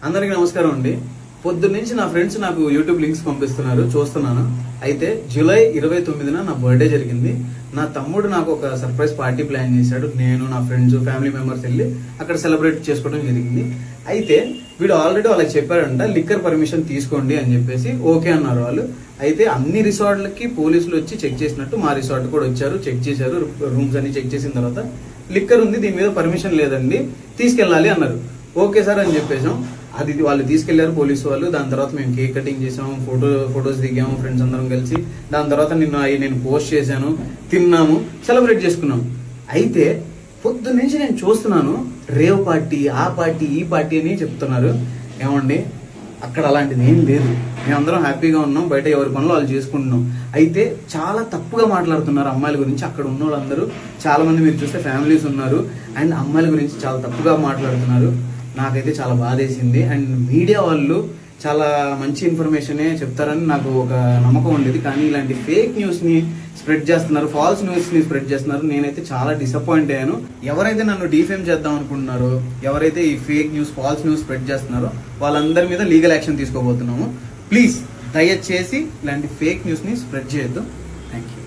అందరికీ నమస్కారం అండి. పొద్దున్న నుంచి నా ఫ్రెండ్స్ నాకు యూట్యూబ్ లింక్స్ పంపిస్తున్నారు, చూస్తున్నాను. అయితే జూలై 29న నా బర్త్డే జరిగింది. నా తమ్ముడు నాకు ఒక సర్ప్రైజ్ పార్టీ ప్లాన్ చేశాడు. నేను, నా ఫ్రెండ్స్, ఫ్యామిలీ మెంబర్స్ వెళ్ళి అక్కడ సెలబ్రేట్ చేసుకోవడం జరిగింది. అయితే వీడు ఆల్రెడీ వాళ్ళకి చెప్పాడంట, లిక్కర్ పర్మిషన్ తీసుకోండి అని చెప్పేసి. ఓకే అన్నారు వాళ్ళు. అయితే అన్ని రిసార్ట్లకి పోలీసులు వచ్చి చెక్ చేసినట్టు మా రిసార్ట్ కూడా వచ్చారు, చెక్ చేశారు. రూమ్స్ అన్ని చెక్ చేసిన తర్వాత లిక్కర్ ఉంది, దీని మీద పర్మిషన్ లేదండి, తీసుకెళ్ళాలి అన్నారు. ఓకే సార్ అని చెప్పేసాం. అది వాళ్ళు తీసుకెళ్లారు పోలీసు వాళ్ళు. దాని తర్వాత మేము కేక్ కటింగ్ చేసాము, ఫొటోస్ దిగాము ఫ్రెండ్స్ అందరం కలిసి. దాని తర్వాత నేను పోస్ట్ చేశాను, తిన్నాము, సెలబ్రేట్ చేసుకున్నాము. అయితే పొద్దున్న నుంచి నేను చూస్తున్నాను, రేవ్ పార్టీ, ఆ పార్టీ, ఈ పార్టీ అని చెప్తున్నారు. ఏమండి, అక్కడ అలాంటిది ఏం లేదు. మేమందరం హ్యాపీగా ఉన్నాం, బయట ఎవరి పనులు వాళ్ళు చేసుకుంటున్నాం. అయితే చాలా తప్పుగా మాట్లాడుతున్నారు అమ్మాయిల గురించి. అక్కడ ఉన్న వాళ్ళందరూ చాలా మంది మీరు చూస్తే ఫ్యామిలీస్ ఉన్నారు, అండ్ అమ్మాయిల గురించి చాలా తప్పుగా మాట్లాడుతున్నారు. నాకైతే చాలా బాధేసింది. అండ్ మీడియా వాళ్ళు చాలా మంచి ఇన్ఫర్మేషనే చెప్తారని నాకు ఒక నమ్మకం ఉండేది. కానీ ఇలాంటి ఫేక్ న్యూస్ ని స్ప్రెడ్ చేస్తున్నారు, ఫాల్స్ న్యూస్ ని స్ప్రెడ్ చేస్తున్నారు. నేనైతే చాలా డిసప్పాయింట్ అయ్యాను. ఎవరైతే నన్ను డిఫేమ్ చేద్దాం అనుకుంటున్నారో, ఎవరైతే ఈ fake news, false news spread చేస్తున్నారో వాళ్ళందరి మీద లీగల్ యాక్షన్ తీసుకోబోతున్నాము. ప్లీజ్ దయచేసి ఇలాంటి ఫేక్ న్యూస్ ని స్ప్రెడ్ చేయొద్దు. Thank you.